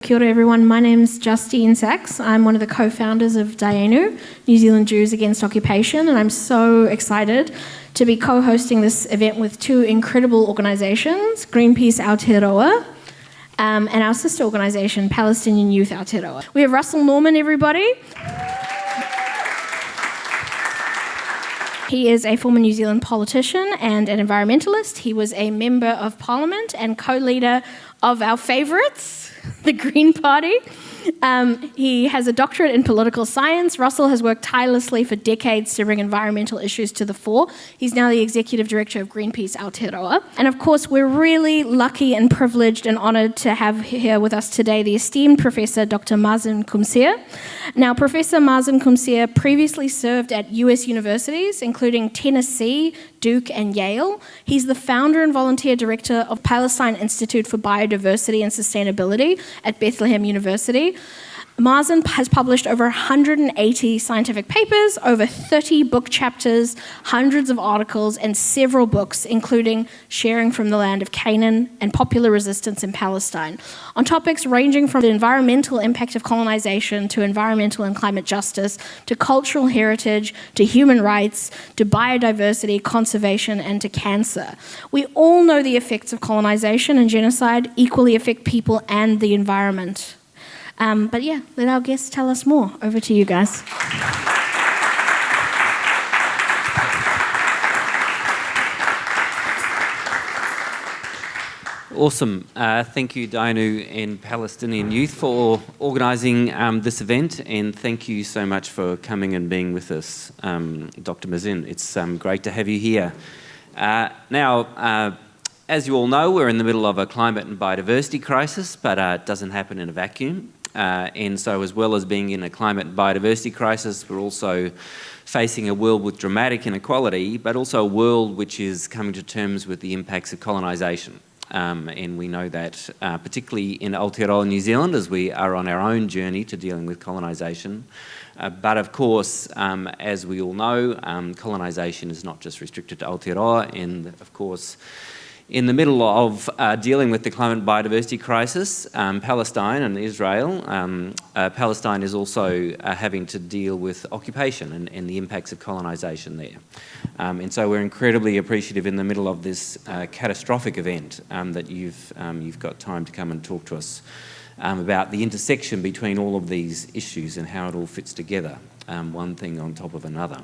Kia ora everyone, my name's Justine Sachs. I'm one of the co-founders of Dayenu, New Zealand Jews Against Occupation, and I'm so excited to be co-hosting this event with two incredible organisations, Greenpeace Aotearoa and our sister organisation, Palestinian Youth Aotearoa. We have Russell Norman, everybody. He is a former New Zealand politician and an environmentalist. He was a member of Parliament and co-leader of our favourites, the Green Party. He has a doctorate in political science. Russell has worked tirelessly for decades to bring environmental issues to the fore. He's now the executive director of Greenpeace Aotearoa. And of course, we're really lucky and privileged and honoured to have here with us today the esteemed Professor Dr. Mazin Qumsiyeh. Now, Professor Mazin Qumsiyeh previously served at US universities, including Tennessee, Duke and Yale. He's the founder and volunteer director of Palestine Institute for Biodiversity and Sustainability at Bethlehem University. Mazin has published over 180 scientific papers, over 30 book chapters, hundreds of articles, and several books, including Sharing from the Land of Canaan and Popular Resistance in Palestine, on topics ranging from the environmental impact of colonisation to environmental and climate justice, to cultural heritage, to human rights, to biodiversity, conservation, and to cancer. We all know the effects of colonisation and genocide equally affect people and the environment. But yeah, let our guests tell us more. Over to you guys. Awesome. Thank you, Dayenu and Palestinian Youth, for organising this event, and thank you so much for coming and being with us, Dr. Mazin. It's great to have you here. Now, as you all know, we're in the middle of a climate and biodiversity crisis, but it doesn't happen in a vacuum. And so as well as being in a climate and biodiversity crisis, we're also facing a world with dramatic inequality, but also a world which is coming to terms with the impacts of colonisation. And we know that particularly in Aotearoa, New Zealand, as we are on our own journey to dealing with colonisation. But of course, as we all know, colonisation is not just restricted to Aotearoa, and of course, in the middle of dealing with the climate and biodiversity crisis, Palestine and Israel, Palestine is also having to deal with occupation and the impacts of colonisation there. And so we're incredibly appreciative in the middle of this catastrophic event that you've got time to come and talk to us about the intersection between all of these issues and how it all fits together, one thing on top of another.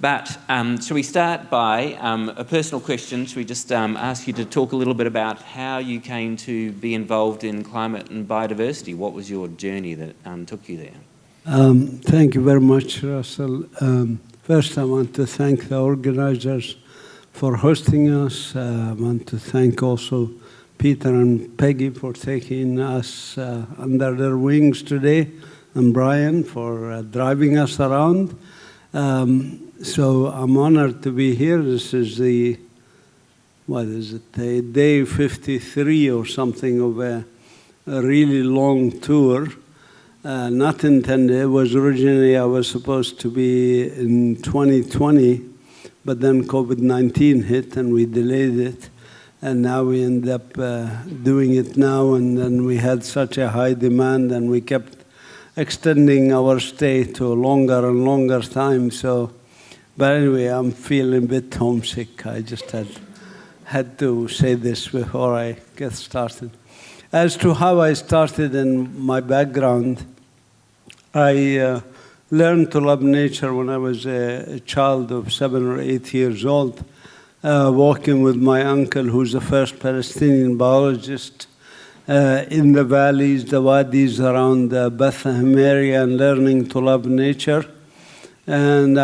But shall we start by a personal question? Shall we just ask you to talk a little bit about how you came to be involved in climate and biodiversity? What was your journey that took you there? Thank you very much, Russell. First, I want to thank the organisers for hosting us. I want to thank also Peter and Peggy for taking us under their wings today, and Brian for driving us around. So I'm honored to be here. This is the, day 53 or something of a really long tour. Not intended. It was originally, I was supposed to be in 2020, but then COVID-19 hit and we delayed it. And now we end up doing it now, and then we had such a high demand and we kept extending our stay to a longer and longer time. But anyway, I'm feeling a bit homesick. I just had to say this before I get started. As to how I started and my background, I learned to love nature when I was a child of 7 or 8 years old, walking with my uncle, who's the first Palestinian biologist, in the valleys, the wadis around the Bethlehem area, and learning to love nature. And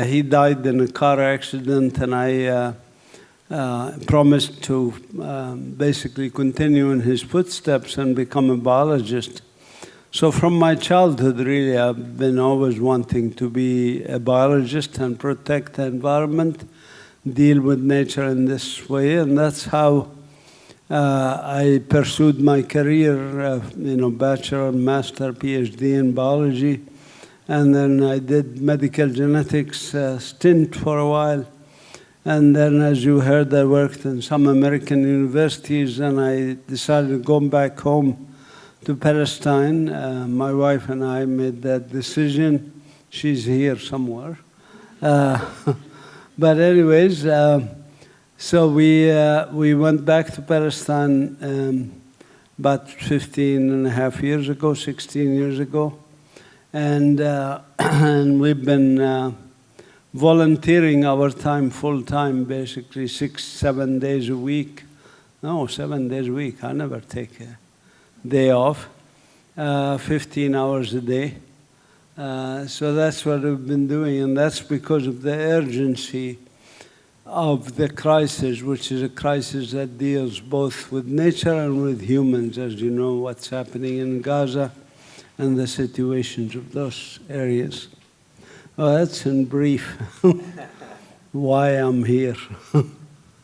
he died in a car accident, and I promised to basically continue in his footsteps and become a biologist. So from my childhood, really, I've been always wanting to be a biologist and protect the environment, deal with nature in this way, and that's how I pursued my career, bachelor, master, PhD in biology. And then I did medical genetics stint for a while. And then, as you heard, I worked in some American universities, and I decided to go back home to Palestine. My wife and I made that decision. She's here somewhere. But anyways, so we went back to Palestine about 15 and a half years ago, 16 years ago. And, and we've been volunteering our time full-time, basically 6-7 days a week. No, 7 days a week. I never take a day off, 15 hours a day. So that's what we've been doing, and that's because of the urgency of the crisis, which is a crisis that deals both with nature and with humans, as you know, what's happening in Gaza and the situations of those areas. Well, that's in brief why I'm here.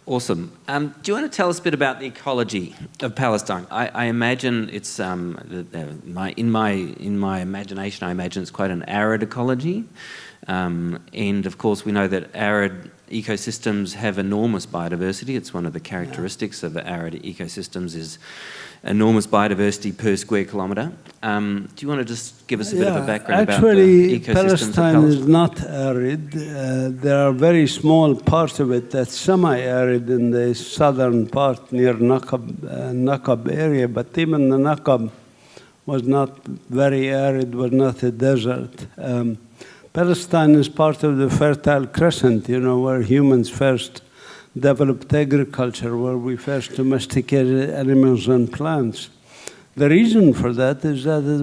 Awesome. Do you want to tell us a bit about the ecology of Palestine? I imagine it's in my imagination. I imagine it's quite an arid ecology, and of course we know that arid ecosystems have enormous biodiversity. It's one of the characteristics of arid ecosystems is enormous biodiversity per square kilometre. Do you want to just give us a bit of a background about the ecosystems Palestine of Palestine? is not arid. There are very small parts of it that's semi-arid in the southern part near Naqab area, but even the Naqab was not very arid, was not a desert. Palestine is part of the Fertile Crescent, you know, where humans first developed agriculture, where we first domesticated animals and plants. The reason for that is that it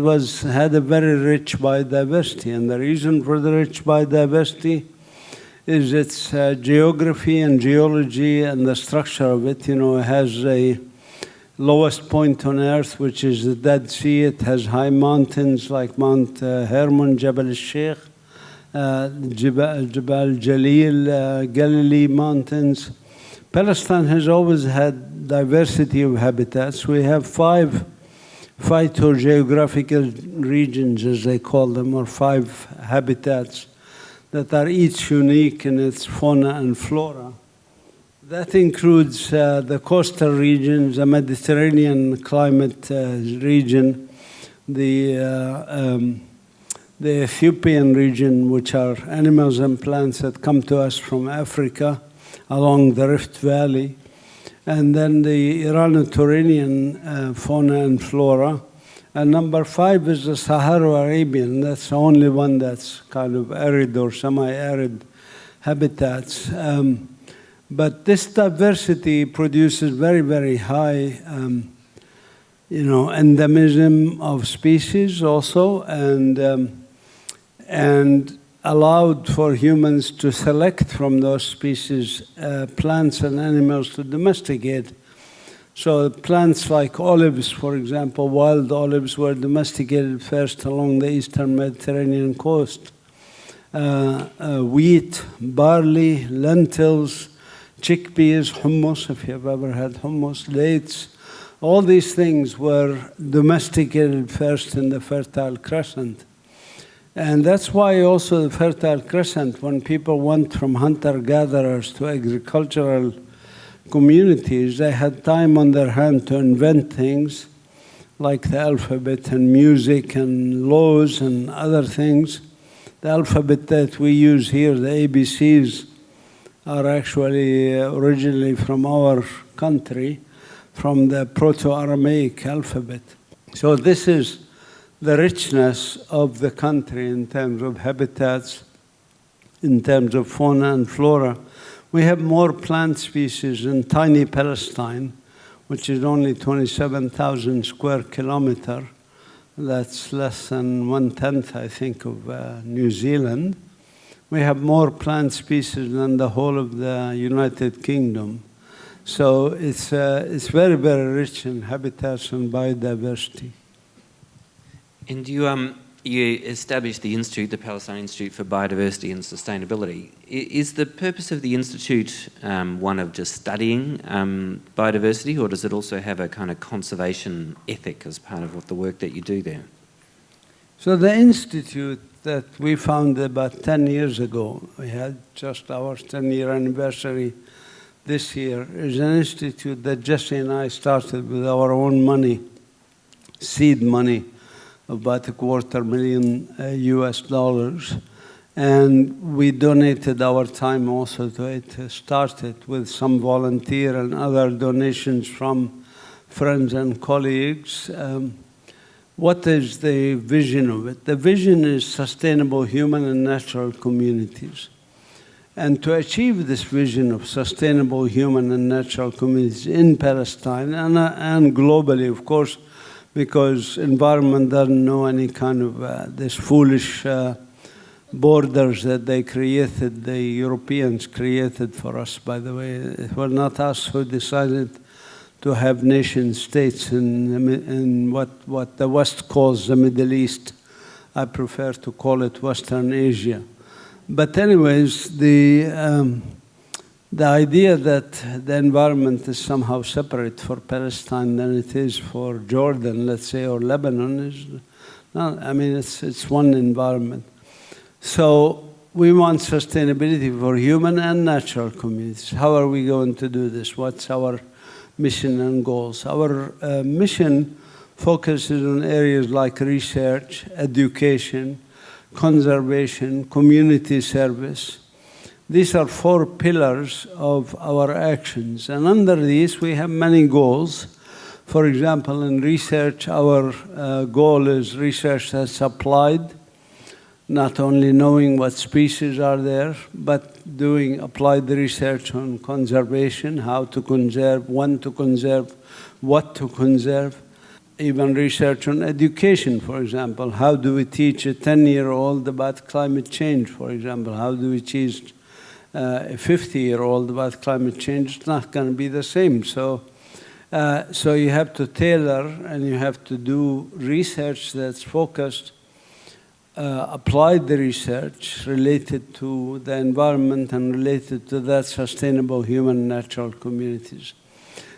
had a very rich biodiversity, and the reason for the rich biodiversity is its geography and geology and the structure of it. You know, it has a lowest point on earth, which is the Dead Sea. It has high mountains like Mount Hermon, Jabal al-Sheikh, Jabal Jalil, Galilee Mountains. Palestine has always had diversity of habitats. We have 5 phytogeographical regions, as they call them, or 5 habitats that are each unique in its fauna and flora. That includes the coastal regions, the Mediterranean climate region, the Ethiopian region, which are animals and plants that come to us from Africa along the Rift Valley, and then the Irano-Turanian fauna and flora. And number 5 is the Saharo-Arabian. That's the only one that's kind of arid or semi-arid habitats. But this diversity produces very, very high endemism of species also, and allowed for humans to select from those species plants and animals to domesticate. So plants like olives, for example, wild olives were domesticated first along the eastern Mediterranean coast. Wheat, barley, lentils, chickpeas, hummus, if you've ever had hummus, dates, all these things were domesticated first in the Fertile Crescent. And that's why also the Fertile Crescent, when people went from hunter-gatherers to agricultural communities, they had time on their hand to invent things like the alphabet and music and laws and other things. The alphabet that we use here, the ABCs, are actually originally from our country, from the Proto-Aramaic alphabet. So this is the richness of the country in terms of habitats, in terms of fauna and flora. We have more plant species in tiny Palestine, which is only 27,000 square kilometers. That's less than 1/10, I think, of New Zealand. We have more plant species than the whole of the United Kingdom. So it's very, very rich in habitats and biodiversity. And you established the Institute, the Palestine Institute for Biodiversity and Sustainability. Is the purpose of the Institute one of just studying biodiversity, or does it also have a kind of conservation ethic as part of the work that you do there? So the Institute that we founded about 10 years ago, we had just our 10-year anniversary this year, is an institute that Jesse and I started with our own money seed money of about $250,000 US. And we donated our time also to it, started with some volunteer and other donations from friends and colleagues. What is the vision of it? The vision is sustainable human and natural communities. And to achieve this vision of sustainable human and natural communities in Palestine and globally, of course, because environment doesn't know any kind of this foolish borders that they created, the Europeans created for us, by the way. It was not us who decided to have nation states in what the West calls the Middle East. I prefer to call it Western Asia. But anyways, the idea that the environment is somehow separate for Palestine than it is for Jordan, let's say, or Lebanon is not, I mean, it's one environment. So we want sustainability for human and natural communities. How are we going to do this? What's our mission and goals? Our mission focuses on areas like research, education, conservation, community service. These are 4 pillars of our actions. And under these, we have many goals. For example, in research, our goal is research that's applied, not only knowing what species are there, but doing applied research on conservation, how to conserve, when to conserve, what to conserve. Even research on education, for example. How do we teach a 10-year-old about climate change, for example? How do we teach a 50-year-old about climate change? It's not going to be the same. So you have to tailor and you have to do research that's focused, applied research related to the environment and related to that sustainable human and natural communities.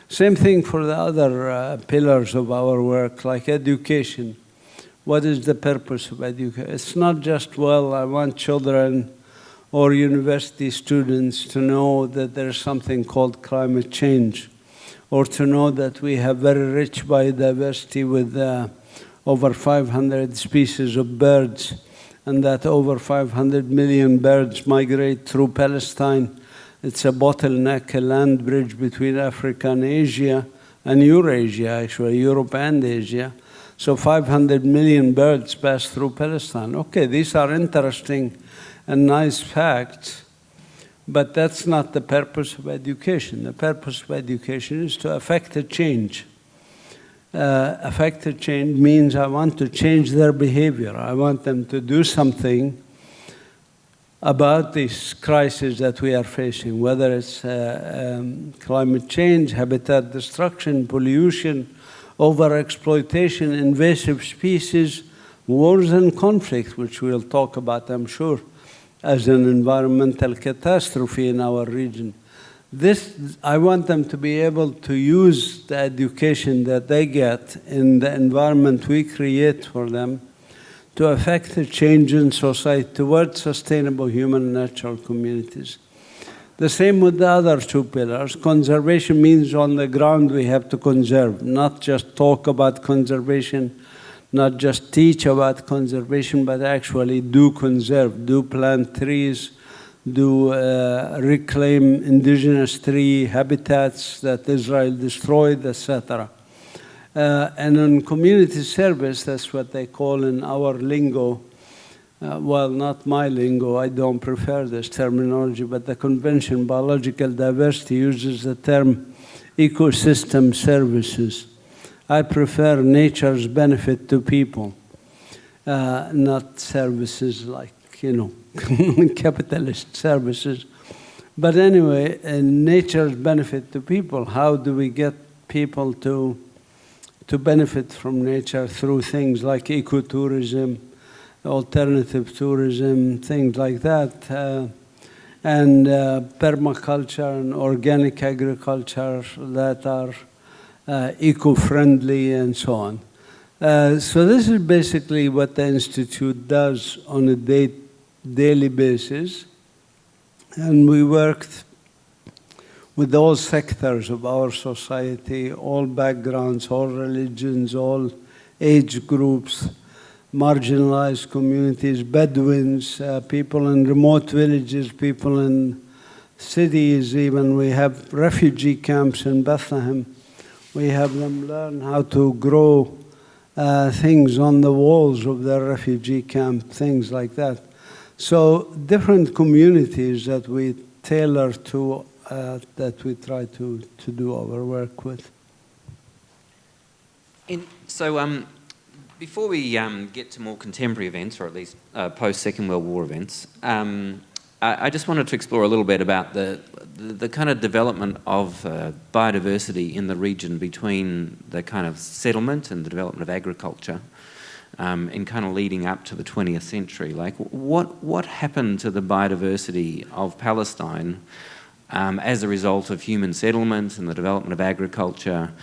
Same thing for the other pillars of our work, like education. What is the purpose of education? It's not just, well, I want children or university students to know that there's something called climate change, or to know that we have very rich biodiversity with over 500 species of birds, and that over 500 million birds migrate through Palestine. It's a bottleneck, a land bridge between Africa and Asia, and Eurasia, actually, Europe and Asia. So 500 million birds pass through Palestine. Okay, these are interesting and nice facts, but that's not the purpose of education. The purpose of education is to affect a change. Affect a change means I want to change their behavior. I want them to do something about this crisis that we are facing, whether it's climate change, habitat destruction, pollution, overexploitation, invasive species, wars and conflict, which we'll talk about, I'm sure, as an environmental catastrophe in our region. I want them to be able to use the education that they get in the environment we create for them to affect a change in society towards sustainable human and natural communities. The same with the other 2 pillars. Conservation means on the ground we have to conserve, not just talk about conservation, not just teach about conservation, but actually do conserve, do plant trees, do reclaim indigenous tree habitats that Israel destroyed, etc. And in community service, that's what they call in our lingo, well, not my lingo, I don't prefer this terminology, but the convention, biological diversity, uses the term ecosystem services. I prefer nature's benefit to people, not services like, capitalist services. But anyway, nature's benefit to people. How do we get people to benefit from nature through things like ecotourism, alternative tourism, things like that, and permaculture and organic agriculture that are eco-friendly and so on. So this is basically what the Institute does on a daily basis. And we worked with all sectors of our society, all backgrounds, all religions, all age groups, marginalized communities, Bedouins, people in remote villages, people in cities even. We have refugee camps in Bethlehem. We have them learn how to grow things on the walls of their refugee camp, things like that. So different communities that we tailor to, that we try to do our work with. So before we get to more contemporary events, or at least post-Second World War events, I just wanted to explore a little bit about the kind of development of biodiversity in the region between the kind of settlement and the development of agriculture, and kind of leading up to the 20th century. Like, what happened to the biodiversity of Palestine as a result of human settlement and the development of agriculture,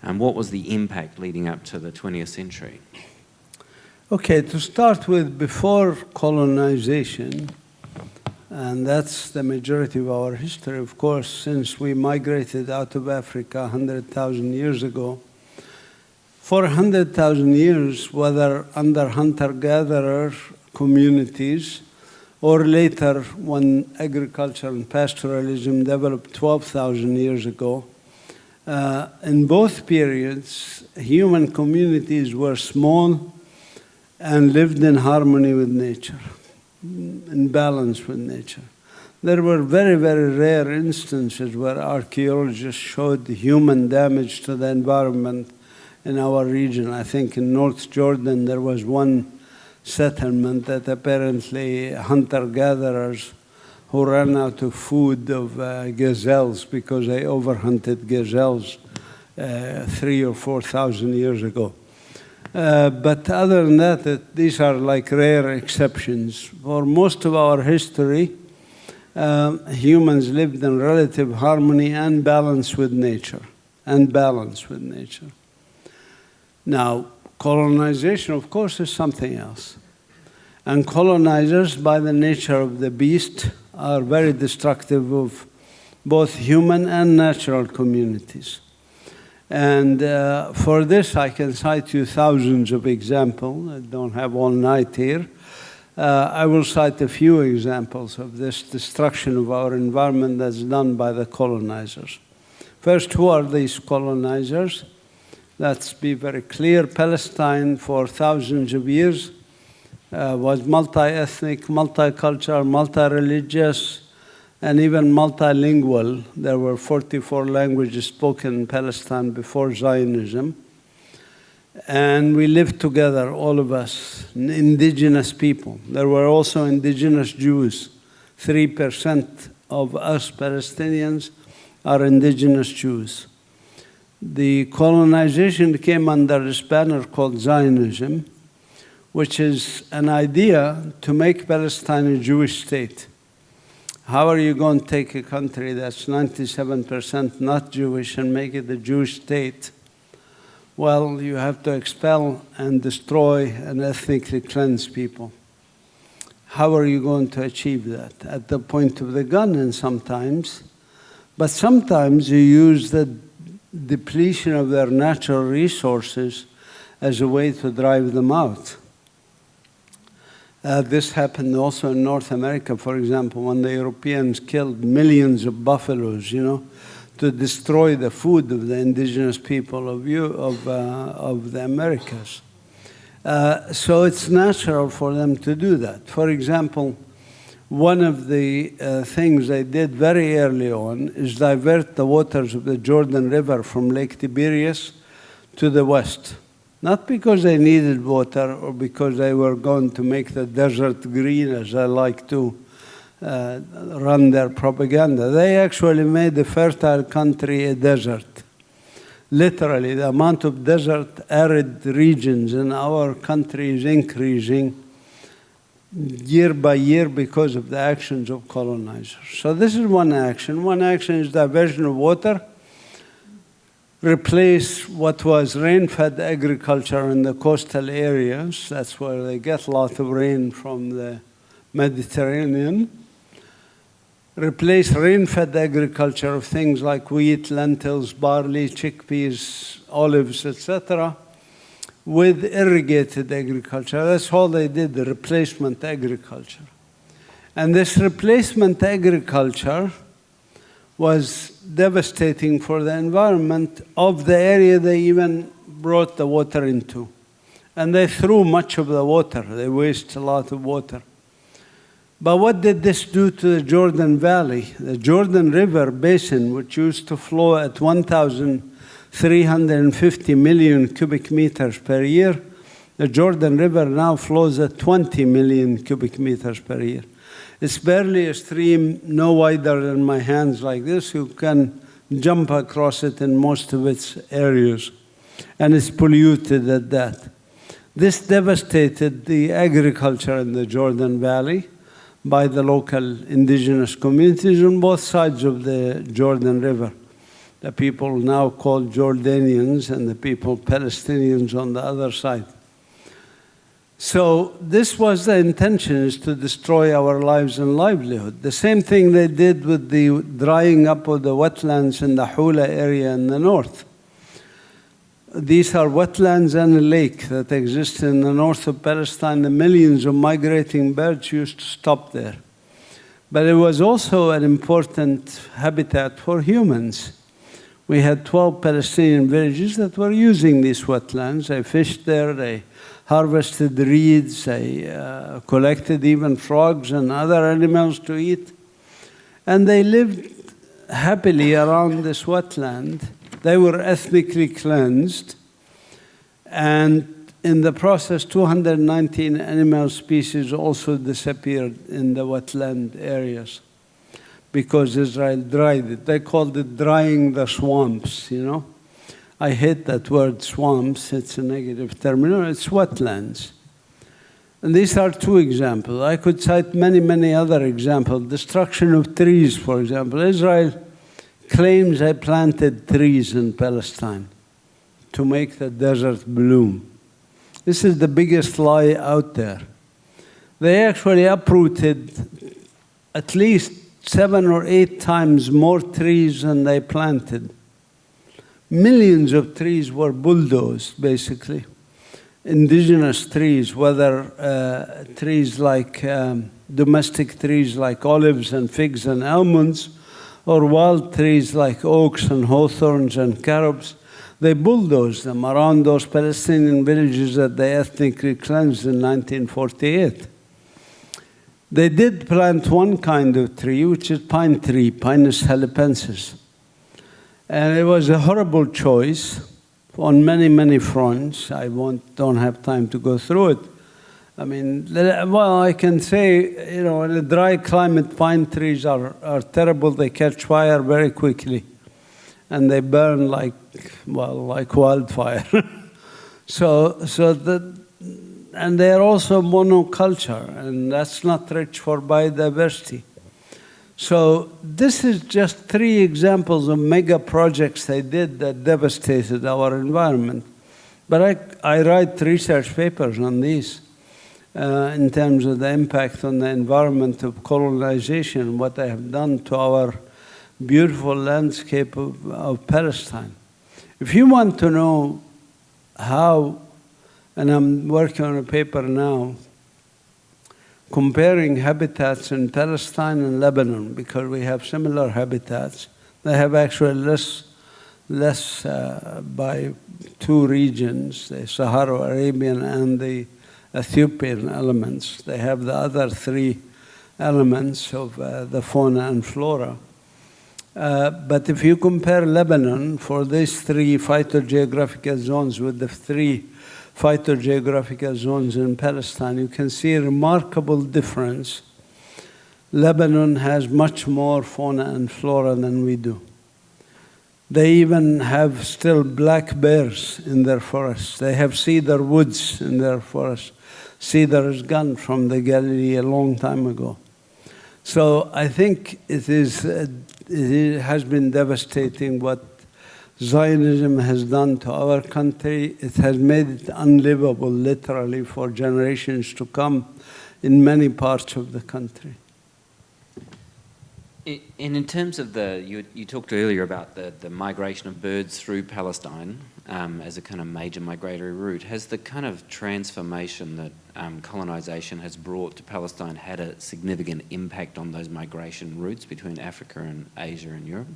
and what was the impact leading up to the 20th century? Okay, to start with, before colonization, and that's the majority of our history, of course, since we migrated out of Africa 100,000 years ago. For 100,000 years, whether under hunter-gatherer communities or later when agriculture and pastoralism developed 12,000 years ago, in both periods, human communities were small and lived in harmony with nature, in balance with nature. There were very, very rare instances where archaeologists showed human damage to the environment in our region. I think in North Jordan there was one settlement that apparently hunter-gatherers who ran out of food of gazelles because they overhunted gazelles 3,000 or 4,000 years ago. But other than that, these are like rare exceptions. For most of our history, humans lived in relative harmony and balance with nature, Now, colonization, of course, is something else. And colonizers, by the nature of the beast, are very destructive of both human and natural communities. And for this, I can cite you thousands of examples. I don't have all night here. I will cite a few examples of this destruction of our environment that's done by the colonizers. First, who are these colonizers? Let's be very clear. Palestine, for thousands of years, was multi-ethnic, multicultural, multi-religious, and even multilingual. There were 44 languages spoken in Palestine before Zionism. And we lived together, all of us, indigenous people. There were also indigenous Jews. 3% of us Palestinians are indigenous Jews. The colonization came under this banner called Zionism, which is an idea to make Palestine a Jewish state. How are you going to take a country that's 97% not Jewish and make it a Jewish state? Well, you have to expel and destroy and ethnically cleanse people. How are you going to achieve that? At the point of the gun, and sometimes, but sometimes you use the depletion of their natural resources as a way to drive them out. This happened also in North America, for example, when the Europeans killed millions of buffaloes, to destroy the food of the indigenous people of the Americas. So it's natural for them to do that. For example, one of the things they did very early on is divert the waters of the Jordan River from Lake Tiberias to the west. Not because they needed water or because they were going to make the desert green, as they like to run their propaganda. They actually made the fertile country a desert. Literally, the amount of desert, arid regions in our country is increasing year by year because of the actions of colonizers. So this is one action. One action is diversion of water. Replace what was rain-fed agriculture in the coastal areas. That's where they get a lot of rain from the Mediterranean. Replace rain-fed agriculture of things like wheat, lentils, barley, chickpeas, olives, etc., with irrigated agriculture. That's all they did, the replacement agriculture. And this replacement agriculture was devastating for the environment of the area they even brought the water into. And they threw much of the water. They waste a lot of water. But what did this do to the Jordan Valley? The Jordan River basin, which used to flow at 1,350 million cubic meters per year, the Jordan River now flows at 20 million cubic meters per year. It's barely a stream no wider than my hands like this. You can jump across it in most of its areas. And it's polluted at that. This devastated the agriculture in the Jordan Valley by the local indigenous communities on both sides of the Jordan River. The people now called Jordanians and the people Palestinians on the other side. So this was the intention, is to destroy our lives and livelihood. The same thing they did with the drying up of the wetlands in the Hula area in the north. These are wetlands and a lake that exist in the north of Palestine. The millions of migrating birds used to stop there. But it was also an important habitat for humans. We had 12 Palestinian villages that were using these wetlands. They fished there, they harvested reeds, they collected even frogs and other animals to eat. And they lived happily around this wetland. They were ethnically cleansed, and in the process, 219 animal species also disappeared in the wetland areas because Israel dried it. They called it drying the swamps, you know. I hate that word swamps, it's a negative term. No, it's wetlands. And these are two examples. I could cite many, many other examples. Destruction of trees, for example. Israel claims they planted trees in Palestine to make the desert bloom. This is the biggest lie out there. They actually uprooted at least 7 or 8 times more trees than they planted. Millions of trees were bulldozed, basically. Indigenous trees, whether trees like domestic trees like olives and figs and almonds, or wild trees like oaks and hawthorns and carobs, they bulldozed them around those Palestinian villages that they ethnically cleansed in 1948. They did plant one kind of tree, which is pine tree, Pinus halepensis. And it was a horrible choice on many, many fronts. I don't have time to go through it. I mean, well, I can say, you know, in a dry climate, pine trees are terrible. They catch fire very quickly. And they burn like wildfire. And they're also monoculture, and that's not rich for biodiversity. So this is just 3 examples of mega projects they did that devastated our environment. But I write research papers on these. In terms of the impact on the environment of colonization, what they have done to our beautiful landscape of Palestine. If you want to know how, and I'm working on a paper now, comparing habitats in Palestine and Lebanon, because we have similar habitats. They have actually less by 2 regions, the Saharo-Arabian and the Ethiopian elements. They have the other 3 elements of the fauna and flora. But if you compare Lebanon for these 3 phytogeographical zones with the 3 phytogeographical zones in Palestine, you can see a remarkable difference. Lebanon has much more fauna and flora than we do. They even have still black bears in their forests. They have cedar woods in their forests. Cedar is gone from the Galilee a long time ago. So I think it has been devastating what Zionism has done to our country. It has made it unlivable, literally, for generations to come in many parts of the country. And in terms of you talked earlier about the migration of birds through Palestine as a kind of major migratory route. Has the kind of transformation that colonisation has brought to Palestine had a significant impact on those migration routes between Africa and Asia and Europe?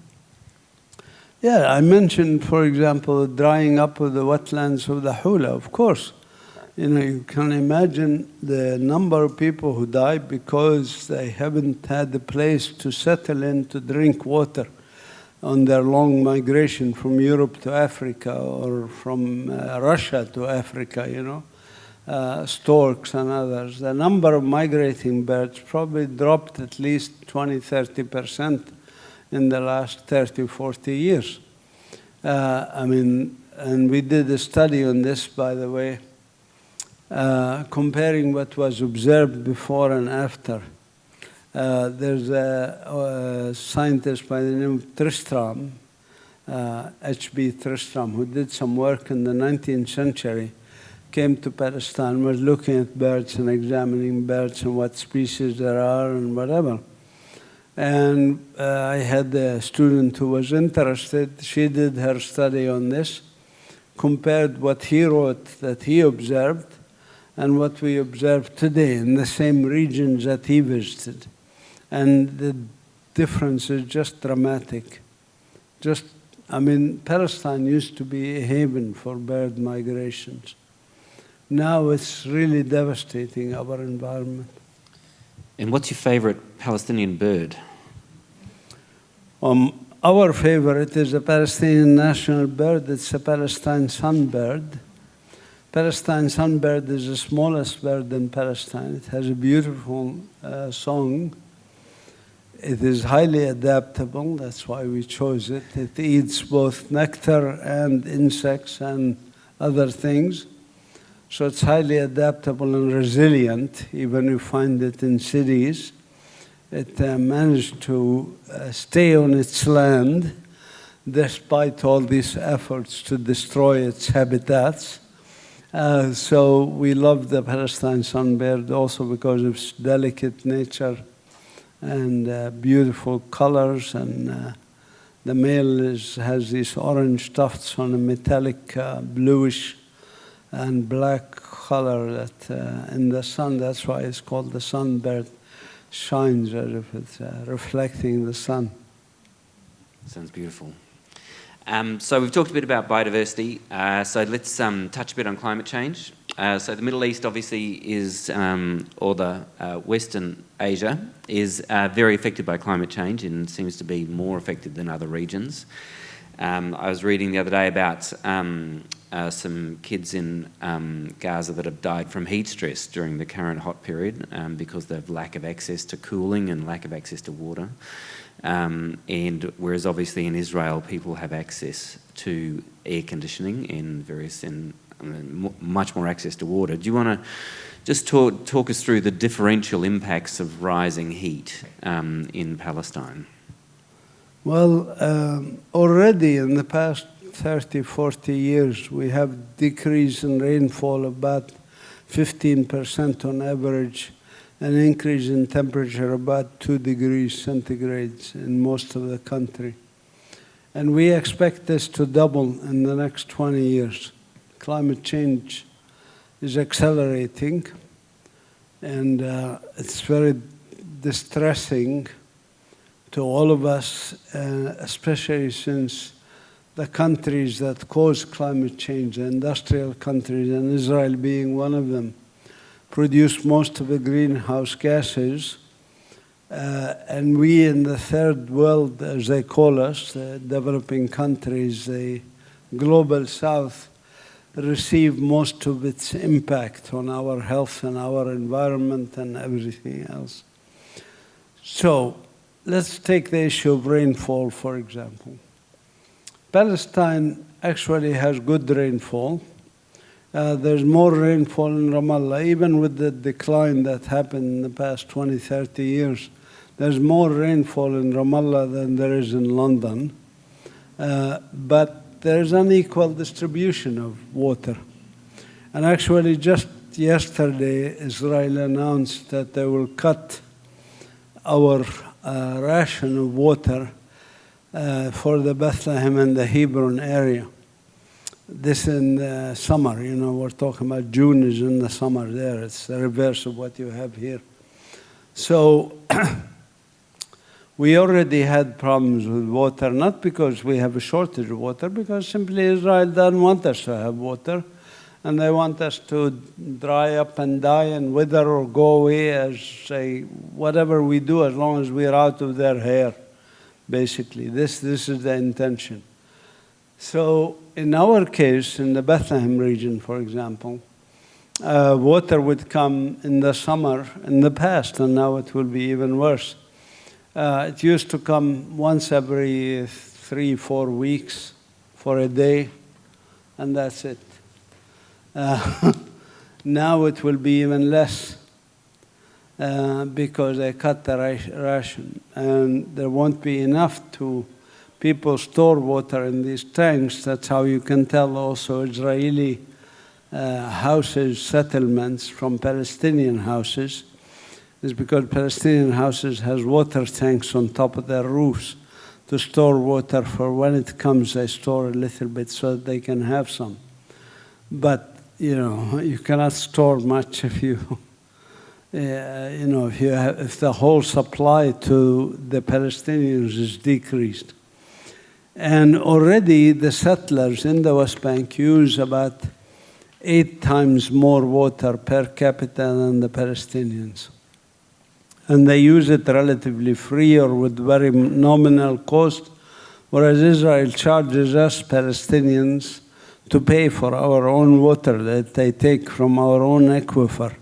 Yeah, I mentioned, for example, the drying up of the wetlands of the Hula, of course. You know, you can imagine the number of people who die because they haven't had a place to settle in to drink water on their long migration from Europe to Africa or from Russia to Africa, you know, storks and others. The number of migrating birds probably dropped at least 20–30% in the last 30–40 years. I mean, and we did a study on this, by the way, comparing what was observed before and after. There's a scientist by the name of Tristram, H.B. Tristram, who did some work in the 19th century, came to Palestine, was looking at birds and examining birds and what species there are and whatever. And I had a student who was interested. She did her study on this, compared what he wrote that he observed and what we observe today in the same regions that he visited. And the difference is just dramatic. I mean, Palestine used to be a haven for bird migrations. Now it's really devastating our environment. And what's your favorite Palestinian bird? Our favorite is a Palestinian national bird. It's a Palestine sunbird. Palestine sunbird is the smallest bird in Palestine. It has a beautiful song. It is highly adaptable. That's why we chose it. It eats both nectar and insects and other things. So it's highly adaptable and resilient, even if you find it in cities. It managed to stay on its land despite all these efforts to destroy its habitats. So we love the Palestine sunbird also because of its delicate nature and beautiful colors. And the male has these orange tufts on a metallic bluish and black color that in the sun, that's why it's called the sunbird. Shines as if it's reflecting the sun. Sounds beautiful. So we've talked a bit about biodiversity, so let's touch a bit on climate change. So the Middle East obviously is, or the Western Asia, is very affected by climate change and seems to be more affected than other regions. I was reading the other day about some kids in Gaza that have died from heat stress during the current hot period because they have lack of access to cooling and lack of access to water. And whereas obviously in Israel people have access to air conditioning and much more access to water. Do you want to just talk us through the differential impacts of rising heat in Palestine? Well, already in the past 30–40 years, we have decrease in rainfall about 15% on average, an increase in temperature about 2 degrees centigrade in most of the country. And we expect this to double in the next 20 years. Climate change is accelerating, and it's very distressing to all of us, especially since the countries that cause climate change, the industrial countries, and Israel being one of them, produce most of the greenhouse gases. And we in the third world, as they call us, the developing countries, the global south, receive most of its impact on our health and our environment and everything else. So let's take the issue of rainfall, for example. Palestine actually has good rainfall. There's more rainfall in Ramallah, even with the decline that happened in the past 20–30 years. There's more rainfall in Ramallah than there is in London. But there's unequal distribution of water. And actually just yesterday, Israel announced that they will cut our ration of water for the Bethlehem and the Hebron area. This in the summer, you know, we're talking about June is in the summer there. It's the reverse of what you have here. So we already had problems with water, not because we have a shortage of water, because simply Israel doesn't want us to have water, and they want us to dry up and die and wither or go away as, say, whatever we do, as long as we're out of their hair, basically. This is the intention. So in our case, in the Bethlehem region, for example, water would come in the summer in the past, and now it will be even worse. It used to come once every 3-4 weeks for a day, and that's it. Now it will be even less because they cut the ration, and there won't be enough to people store water in these tanks. That's how you can tell also Israeli houses, settlements from Palestinian houses, is because Palestinian houses has water tanks on top of their roofs to store water for when it comes. They store a little bit so that they can have some. But you know, you cannot store much if you, you know, if the whole supply to the Palestinians is decreased. And already the settlers in the West Bank use about 8 times more water per capita than the Palestinians. And they use it relatively free or with very nominal cost, whereas Israel charges us Palestinians to pay for our own water that they take from our own aquifer.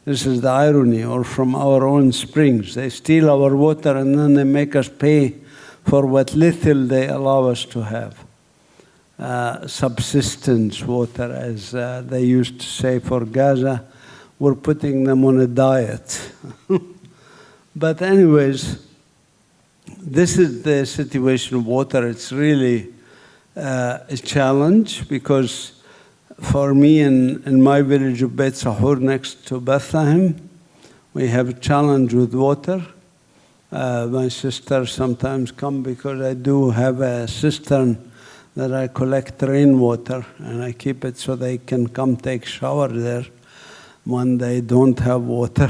This is the irony, or from our own springs. They steal our water and then they make us pay for what little they allow us to have. Subsistence water, as they used to say for Gaza, we're putting them on a diet. But anyways, this is the situation of water. It's really a challenge, because for me in my village of Beit Sahur next to Bethlehem, we have a challenge with water. My sisters sometimes come because I do have a cistern that I collect rainwater, and I keep it so they can come take shower there when they don't have water.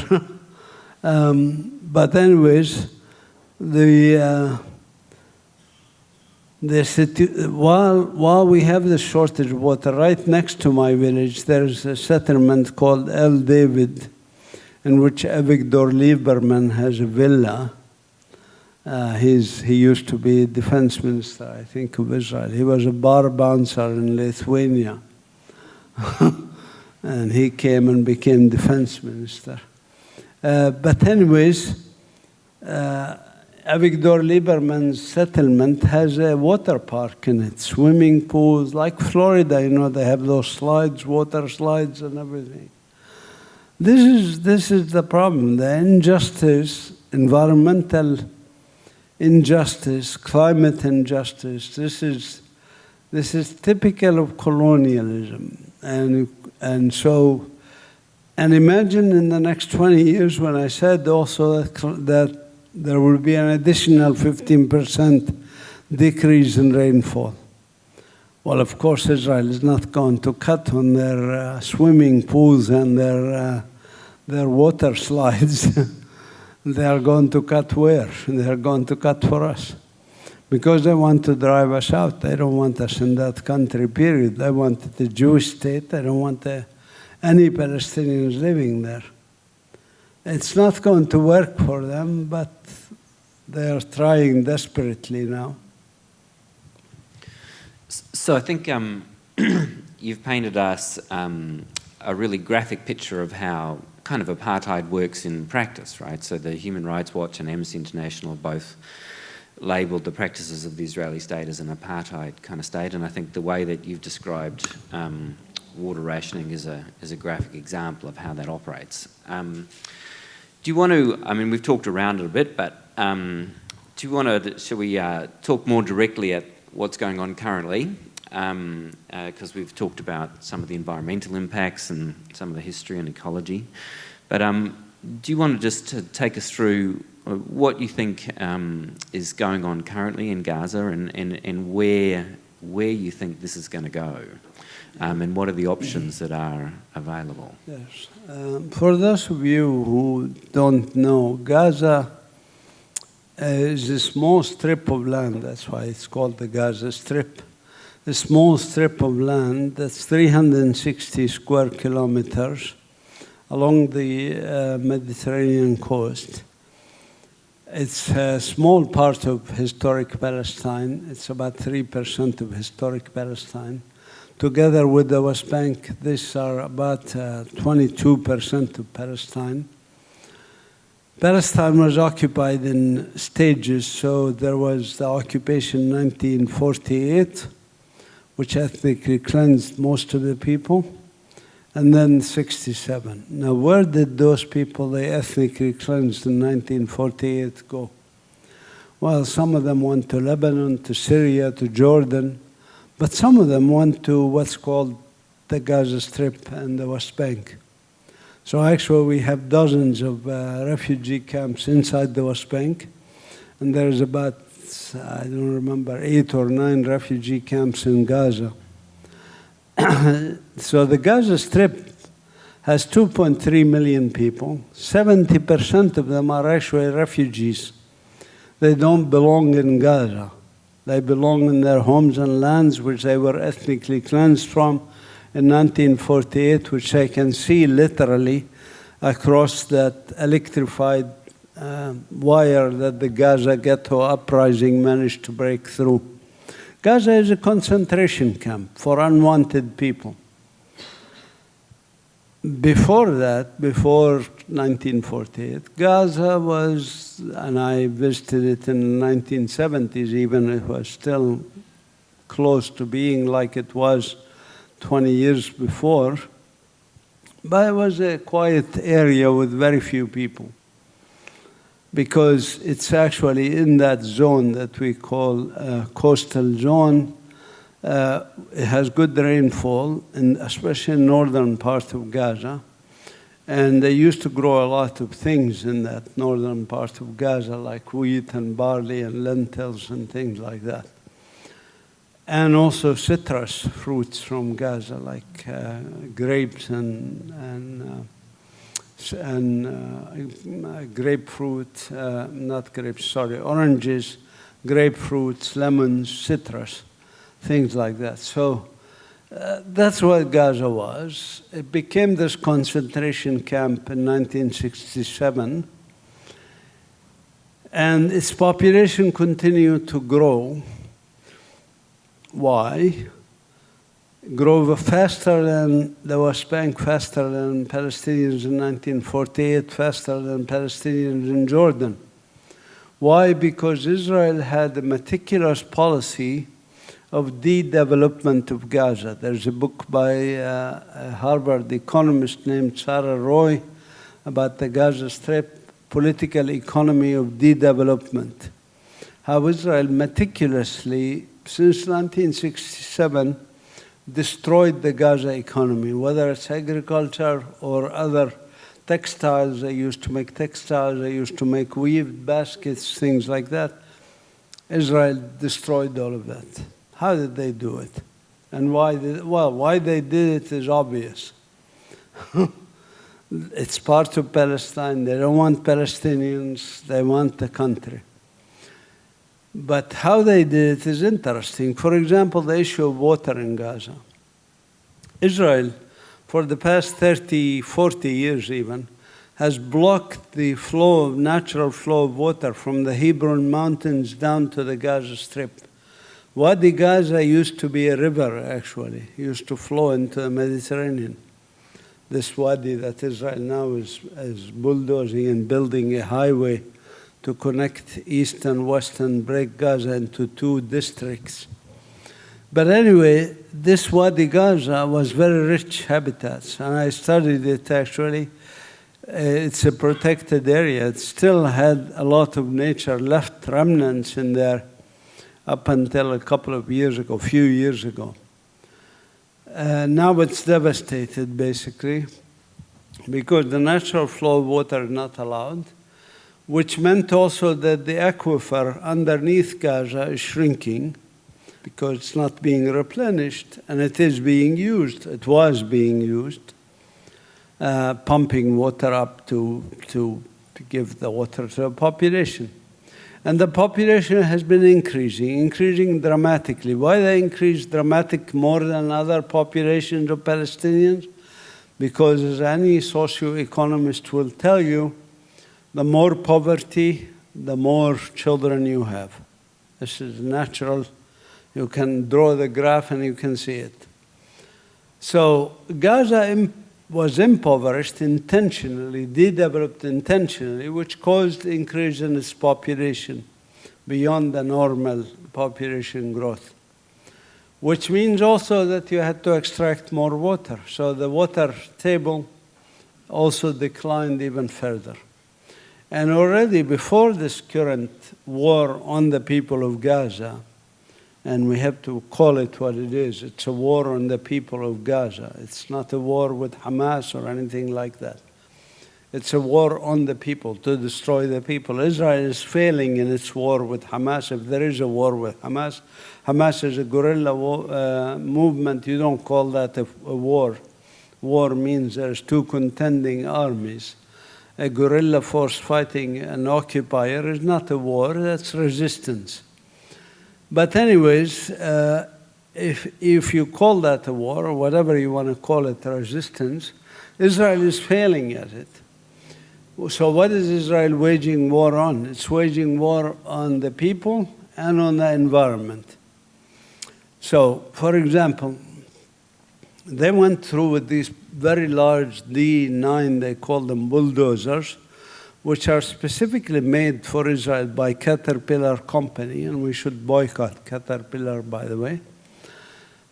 But anyways, while we have the shortage of water, right next to my village, there's a settlement called El David, in which Avigdor Lieberman has a villa. He used to be defense minister, I think, of Israel. He was a bar bouncer in Lithuania. And he came and became defense minister. But anyways, Avigdor Lieberman's settlement has a water park in it, swimming pools, like Florida, you know, they have those slides, water slides and everything. This is the problem, the injustice, environmental injustice, climate injustice. This is typical of colonialism. And imagine in the next 20 years when I said also that there will be an additional 15% decrease in rainfall. Well, of course, Israel is not going to cut on their swimming pools and their water slides. They are going to cut where? They are going to cut for us. Because they want to drive us out. They don't want us in that country, period. They want the Jewish state. They don't want any Palestinians living there. It's not going to work for them, but they are trying desperately now. So I think you've painted us a really graphic picture of how kind of apartheid works in practice, right? So the Human Rights Watch and Amnesty International both labelled the practices of the Israeli state as an apartheid kind of state, and I think the way that you've described water rationing is a graphic example of how that operates. Do you want to, I mean, we've talked around it a bit, but do you want to, shall we talk more directly at what's going on currently? Because we've talked about some of the environmental impacts and some of the history and ecology. But do you want to just take us through what you think is going on currently in Gaza, and where you think this is going to go, and what are the options that are available? Yes. For those of you who don't know, Gaza is a small strip of land. That's why it's called the Gaza Strip. A small strip of land that's 360 square kilometers along the Mediterranean coast. It's a small part of historic Palestine. It's about 3% of historic Palestine. Together with the West Bank, these are about 22% of Palestine. Palestine was occupied in stages, so there was the occupation in 1948, which ethnically cleansed most of the people, and then 67. Now, where did those people they ethnically cleansed in 1948 go? Well, some of them went to Lebanon, to Syria, to Jordan, but some of them went to what's called the Gaza Strip and the West Bank. So actually we have dozens of refugee camps inside the West Bank, and there's about, I don't remember, 8 or 9 refugee camps in Gaza. So the Gaza Strip has 2.3 million people. 70% of them are actually refugees. They don't belong in Gaza. They belong in their homes and lands which they were ethnically cleansed from in 1948, which I can see literally across that electrified wire that the Gaza ghetto uprising managed to break through. Gaza is a concentration camp for unwanted people. Before that, before 1948, Gaza was, and I visited it in the 1970s even, it was still close to being like it was 20 years before, but it was a quiet area with very few people, because it's actually in that zone that we call coastal zone. It has good rainfall, and especially in northern part of Gaza. And they used to grow a lot of things in that northern part of Gaza, like wheat and barley and lentils and things like that. And also citrus fruits from Gaza, like grapes and grapefruit, not grapes, sorry, oranges, grapefruits, lemons, citrus, things like that. So that's what Gaza was. It became this concentration camp in 1967, and its population continued to grow. Why? Grow faster than the West Bank, faster than Palestinians in 1948, faster than Palestinians in Jordan. Why? Because Israel had a meticulous policy of de-development of Gaza. There's a book by a Harvard economist named Sarah Roy about the Gaza Strip, Political Economy of De-Development. How Israel meticulously, since 1967, destroyed the Gaza economy, whether it's agriculture or other textiles. They used to make textiles, they used to make weaved baskets, things like that. Israel destroyed all of that. How did they do it? And why why they did it is obvious. It's part of Palestine. They don't want Palestinians, they want the country. But how they did it is interesting. For example, the issue of water in Gaza. Israel, for the past 30, 40 years even, has blocked the flow of natural flow of water from the Hebron Mountains down to the Gaza Strip. Wadi Gaza used to be a river, actually. It used to flow into the Mediterranean. This wadi that Israel now is bulldozing and building a highway to connect east and west and break Gaza into 2 districts. But anyway, this Wadi Gaza was very rich habitats, and I studied it actually. It's a protected area. It still had a lot of nature left, remnants in there up until a couple of years ago, few years ago. Now it's devastated basically because the natural flow of water is not allowed. which meant also that the aquifer underneath Gaza is shrinking because it's not being replenished, and it is being used. It was being used, pumping water up to give the water to the population. And the population has been increasing dramatically. Why they increase dramatically more than other populations of Palestinians? Because as any socio-economist will tell you, the more poverty, the more children you have. This is natural. You can draw the graph and you can see it. So Gaza was impoverished intentionally, de-developed intentionally, which caused increase in its population beyond the normal population growth. Which means also that you had to extract more water. So the water table also declined even further. And already before this current war on the people of Gaza, and we have to call it what it is, it's a war on the people of Gaza. It's not a war with Hamas or anything like that. It's a war on the people, to destroy the people. Israel is failing in its war with Hamas. If there is a war with Hamas, Hamas is a guerrilla movement. You don't call that a war. War means there's two contending armies. A guerrilla force fighting an occupier is not a war, that's resistance. But anyways, if you call that a war, or whatever you want to call it, resistance, Israel is failing at it. So what is Israel waging war on? It's waging war on the people and on the environment. So, for example, they went through with these very large D9, they call them bulldozers, which are specifically made for Israel by Caterpillar company, and we should boycott Caterpillar, by the way.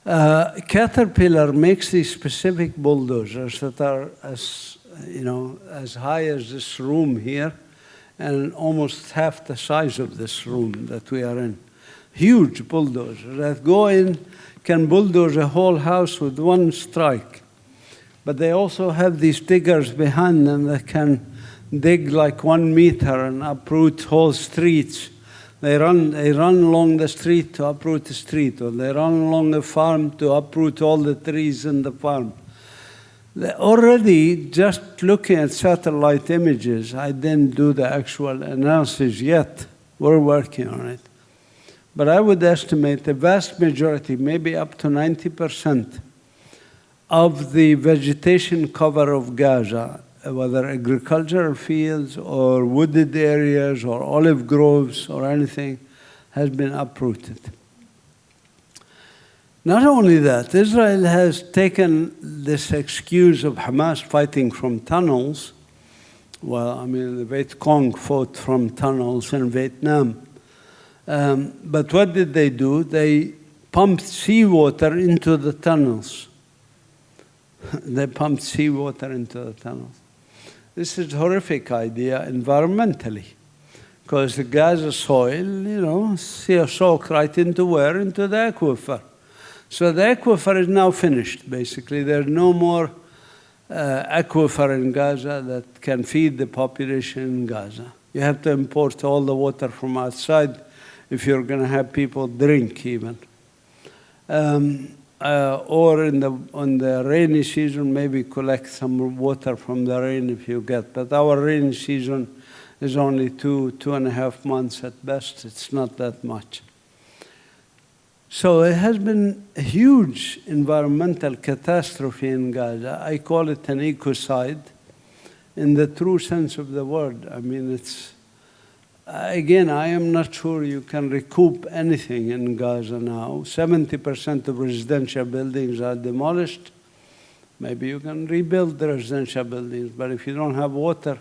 Caterpillar makes these specific bulldozers that are as high as this room here, and almost half the size of this room that we are in. Huge bulldozers that go in, can bulldoze a whole house with one strike. But they also have these diggers behind them that can dig like 1 meter and uproot whole streets. They run along the street to uproot the street, or they run along a farm to uproot all the trees in the farm. Already, just looking at satellite images, I didn't do the actual analysis yet. We're working on it. But I would estimate the vast majority, maybe up to 90%, of the vegetation cover of Gaza, whether agricultural fields or wooded areas or olive groves or anything, has been uprooted. Not only that, Israel has taken this excuse of Hamas fighting from tunnels. Well, I mean, the Viet Cong fought from tunnels in Vietnam. But what did they do? They pumped seawater into the tunnels. They pumped seawater into the tunnels. This is a horrific idea environmentally, because the Gaza soil, soak right into where? Into the aquifer. So the aquifer is now finished, basically. There's no more aquifer in Gaza that can feed the population in Gaza. You have to import all the water from outside if you're going to have people drink even. Or on the rainy season, maybe collect some water from the rain if you get. But our rainy season is only 2.5 months at best. It's not that much. So it has been a huge environmental catastrophe in Gaza. I call it an ecocide in the true sense of the word. I mean, it's, again, I am not sure you can recoup anything in Gaza now. 70% of residential buildings are demolished. Maybe you can rebuild the residential buildings, but if you don't have water,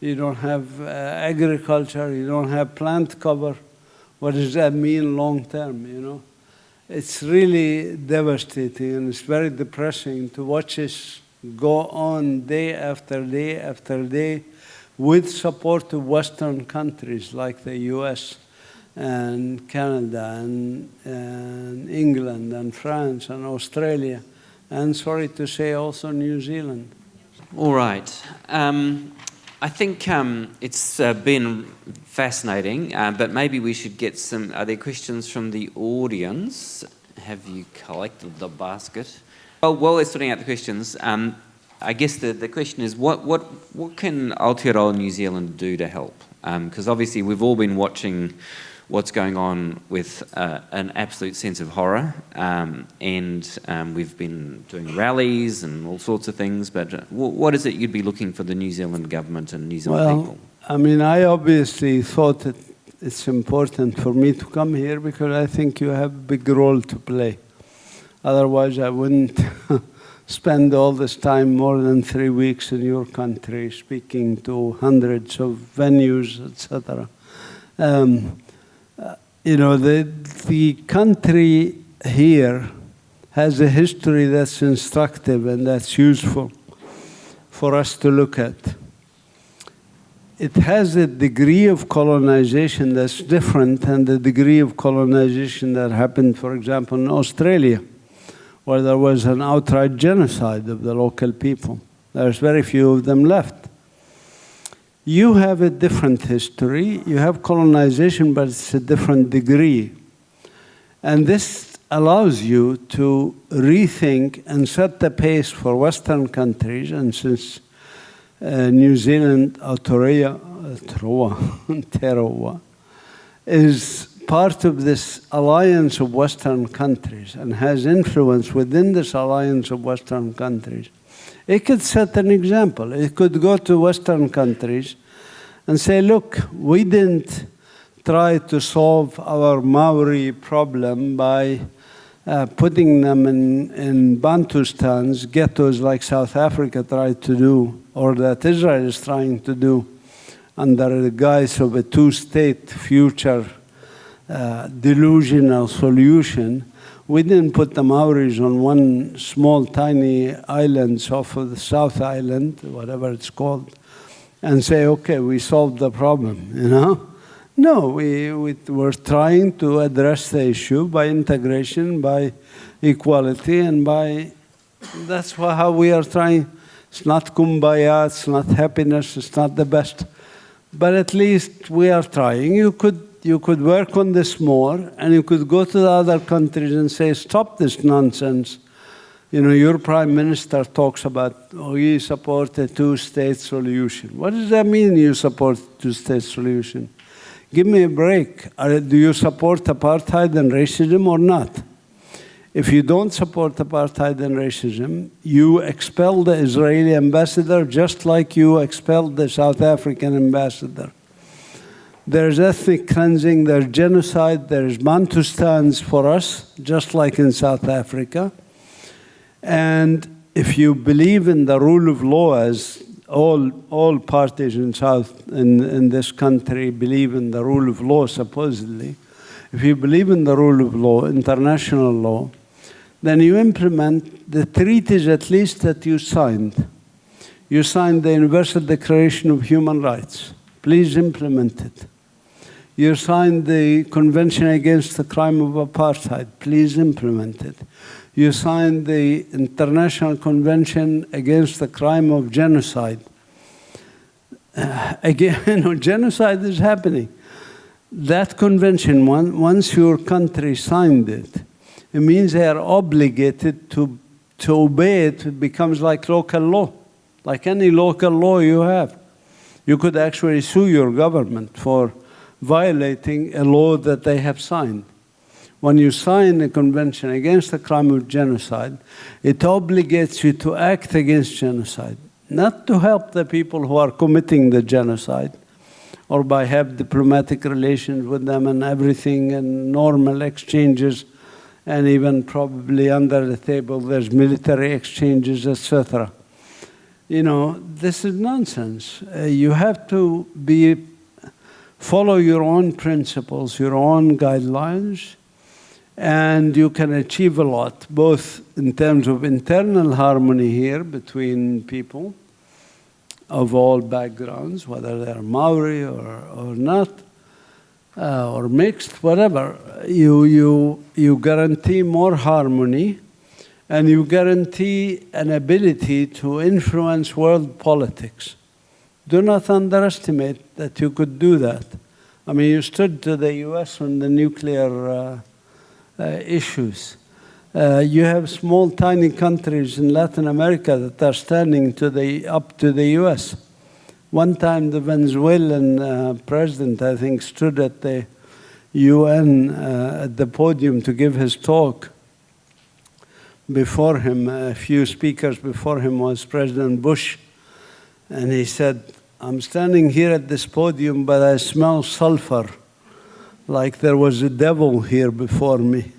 you don't have agriculture, you don't have plant cover, what does that mean long term, It's really devastating, and it's very depressing to watch this go on day after day after day, with support of Western countries like the US and Canada and England and France and Australia, and sorry to say also New Zealand. All right. I think it's been fascinating, but maybe we should get some. Are there questions from the audience? Have you collected the basket? Well, while we're sorting out the questions, I guess the question is, what can Aotearoa New Zealand do to help? Because obviously we've all been watching what's going on with an absolute sense of horror, and we've been doing rallies and all sorts of things, but what is it you'd be looking for the New Zealand government and New Zealand people? I mean, I obviously thought that it's important for me to come here because I think you have a big role to play. Otherwise, I wouldn't spend all this time, more than 3 weeks in your country, speaking to hundreds of venues, etc. You know, the country here has a history that's instructive and that's useful for us to look at. It has a degree of colonization that's different than the degree of colonization that happened, for example, in Australia, where there was an outright genocide of the local people. There's very few of them left. You have a different history. You have colonization, but it's a different degree. And this allows you to rethink and set the pace for Western countries. And since New Zealand, Aotearoa, is part of this alliance of Western countries and has influence within this alliance of Western countries, it could set an example. It could go to Western countries and say, look, we didn't try to solve our Maori problem by putting them in Bantustans, ghettos like South Africa tried to do, or that Israel is trying to do, under the guise of a two-state future delusional solution. We didn't put the Maoris on one small tiny island off of the South Island, whatever it's called, and say, okay, we solved the problem, you know? No, we were trying to address the issue by integration, by equality, and by, that's how we are trying. It's not kumbaya, it's not happiness, it's not the best, but at least we are trying. You could work on this more, and you could go to the other countries and say, stop this nonsense. You know, your prime minister talks about, oh, you support a two-state solution. What does that mean, you support a two-state solution? Give me a break. Do you support apartheid and racism or not? If you don't support apartheid and racism, you expel the Israeli ambassador just like you expelled the South African ambassador. There's ethnic cleansing, there's genocide, there's Bantustans for us, just like in South Africa. And if you believe in the rule of law, as all parties in this country believe in the rule of law, supposedly, if you believe in the rule of law, international law, then you implement the treaties at least that you signed. You signed the Universal Declaration of Human Rights. Please implement it. You signed the Convention Against the Crime of Apartheid. Please implement it. You signed the International Convention Against the Crime of Genocide. Again, you know, genocide is happening. That convention, once your country signed it, it means they are obligated to obey it. It becomes like local law, like any local law you have. You could actually sue your government for violating a law that they have signed. When you sign a convention against the crime of genocide, it obligates you to act against genocide, not to help the people who are committing the genocide, or by have diplomatic relations with them and everything and normal exchanges, and even probably under the table there's military exchanges, etc. You know, this is nonsense. You have to follow your own principles, your own guidelines, and you can achieve a lot, both in terms of internal harmony here between people of all backgrounds, whether they're Maori or not, or mixed, whatever. You guarantee more harmony, and you guarantee an ability to influence world politics. Do not underestimate that you could do that. I mean, you stood to the US on the nuclear issues. You have small, tiny countries in Latin America that are standing up to the US. One time, the Venezuelan president, I think, stood at the UN at the podium to give his talk. Before him, a few speakers before him was President Bush. And he said, I'm standing here at this podium, but I smell sulfur, like there was a devil here before me.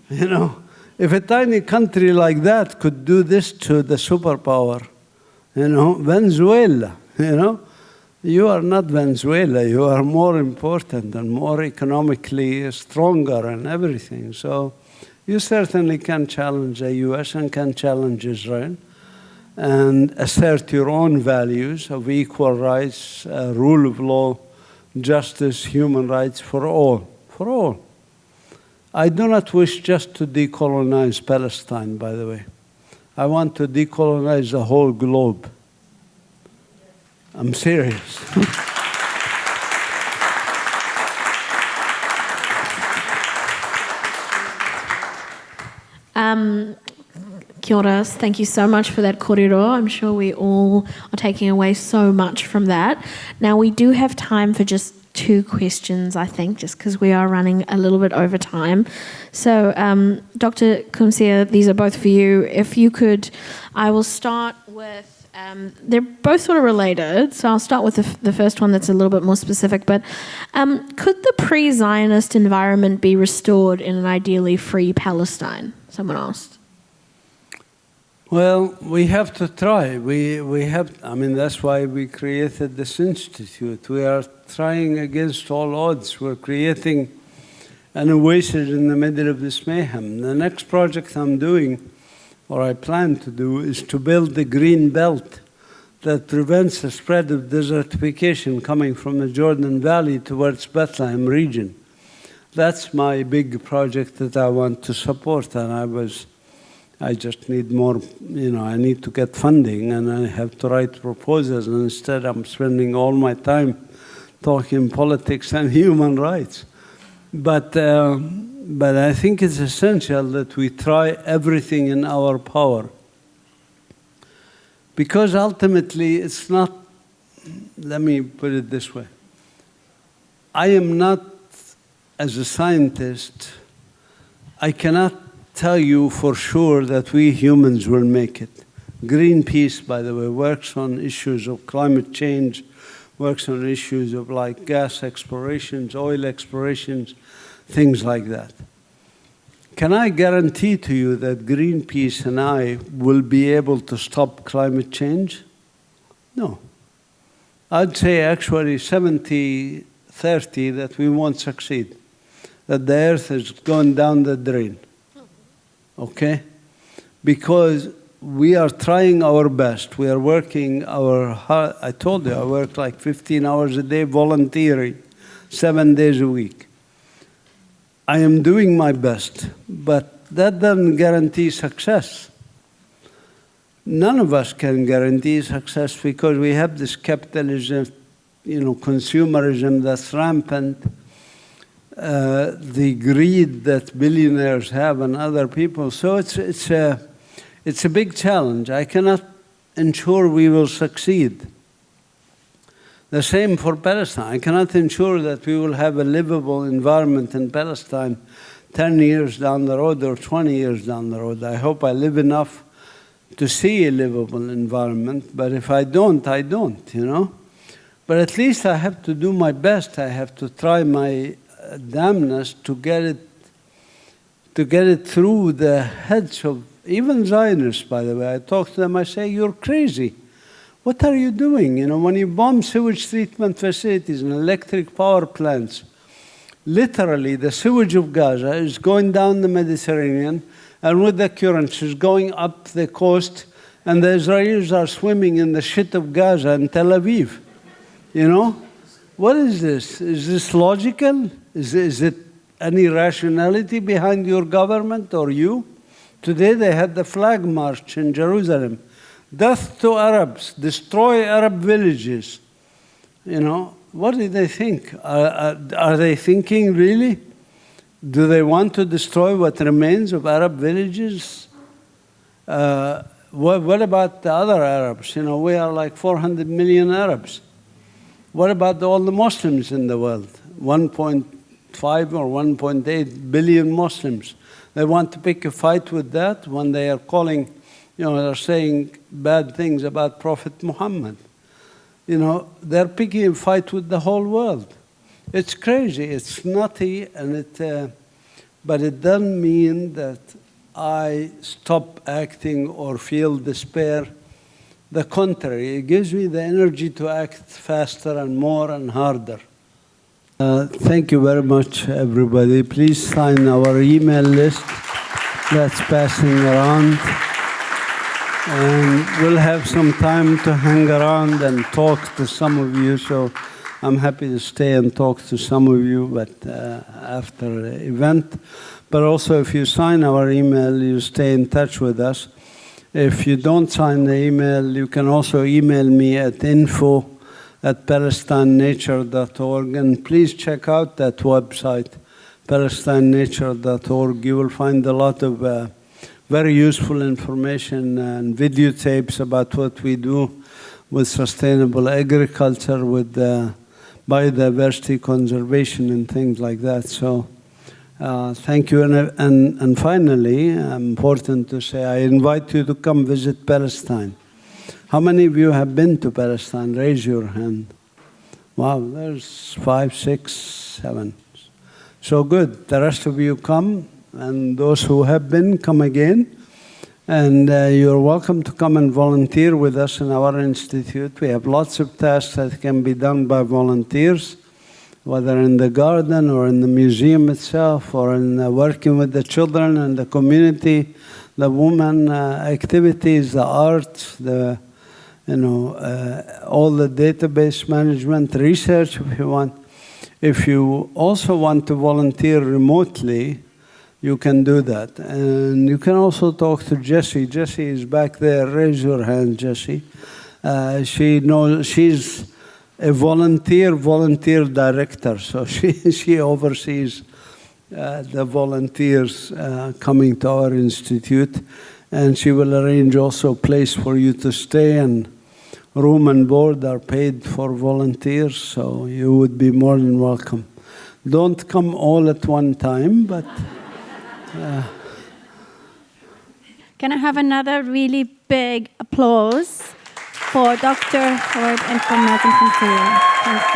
You know, if a tiny country like that could do this to the superpower, you know, Venezuela, you know, you are not Venezuela, you are more important and more economically stronger and everything. So you certainly can challenge the US and can challenge Israel and assert your own values of equal rights, rule of law, justice, human rights for all, for all. I do not wish just to decolonize Palestine, by the way. I want to decolonize the whole globe. I'm serious. Kia ora. Thank you so much for that kōrero. I'm sure we all are taking away so much from that. Now, we do have time for just 2 questions, I think, just because we are running a little bit over time. So, Dr. Qumsiyeh, these are both for you. If you could, I will start with, they're both sort of related, so I'll start with the first one that's a little bit more specific, but could the pre-Zionist environment be restored in an ideally free Palestine? Someone asked. Well, we have to try. We have, I mean, that's why we created this institute. We are trying against all odds. We're creating an oasis in the middle of this mayhem. The next project I'm doing, or I plan to do, is to build the green belt that prevents the spread of desertification coming from the Jordan Valley towards Bethlehem region. That's my big project that I want to support, and I just need more, you know, I need to get funding and I have to write proposals, and instead I'm spending all my time talking politics and human rights. But I think it's essential that we try everything in our power. Because ultimately it's not, let me put it this way. I am not, as a scientist, I cannot tell you for sure that we humans will make it. Greenpeace, by the way, works on issues of climate change, works on issues of like gas explorations, oil explorations, things like that. Can I guarantee to you that Greenpeace and I will be able to stop climate change? No. I'd say actually 70-30 that we won't succeed, that the earth has gone down the drain. Okay? Because we are trying our best. We are working our hard. I told you, I work like 15 hours a day volunteering, 7 days a week. I am doing my best, but that doesn't guarantee success. None of us can guarantee success because we have this capitalism, you know, consumerism that's rampant. The greed that billionaires have and other people. So it's a big challenge. I cannot ensure we will succeed. The same for Palestine. I cannot ensure that we will have a livable environment in Palestine 10 years down the road or 20 years down the road. I hope I live enough to see a livable environment, but if I don't, I don't, you know. But at least I have to do my best. I have to try my damnness to get it through the heads of even Zionists, by the way. I talk to them, I say, you're crazy. What are you doing? You know, when you bomb sewage treatment facilities and electric power plants, literally the sewage of Gaza is going down the Mediterranean, and with the currents is going up the coast, and the Israelis are swimming in the shit of Gaza and Tel Aviv. You know? What is this? Is this logical? Is it any rationality behind your government or you? Today they had the flag march in Jerusalem. Death to Arabs, destroy Arab villages. You know, what do they think? Are they thinking really? Do they want to destroy what remains of Arab villages? What about the other Arabs? You know, we are like 400 million Arabs. What about all the Muslims in the world? 1.5 or 1.8 billion Muslims. They want to pick a fight with that when they are calling, you know, they're saying bad things about Prophet Muhammad. You know, they're picking a fight with the whole world. It's crazy, it's nutty, and but it doesn't mean that I stop acting or feel despair. The contrary, it gives me the energy to act faster and more and harder. Thank you very much, everybody. Please sign our email list that's passing around. And we'll have some time to hang around and talk to some of you. So I'm happy to stay and talk to some of you, but after the event. But also, if you sign our email, you stay in touch with us. If you don't sign the email, you can also email me at info@palestinenature.org. And please check out that website, palestinenature.org. You will find a lot of very useful information and videotapes about what we do with sustainable agriculture, with biodiversity conservation and things like that. So thank you. And finally, important to say, I invite you to come visit Palestine. How many of you have been to Palestine? Raise your hand. Wow, there's 5, 6, 7. So good. The rest of you come, and those who have been, come again. And you're welcome to come and volunteer with us in our institute. We have lots of tasks that can be done by volunteers, whether in the garden or in the museum itself, or in working with the children and the community, the women activities, the arts, the all the database management, research if you want. If you also want to volunteer remotely, you can do that. And you can also talk to Jessie. Jessie is back there. Raise your hand, Jessie. She's a volunteer director, so she oversees the volunteers coming to our institute, and she will arrange also a place for you to stay, and room and board are paid for volunteers, so you would be more than welcome. Don't come all at one time, but... Can I have another really big applause for Dr. Howard and for Mazin Qumsiyeh? Thank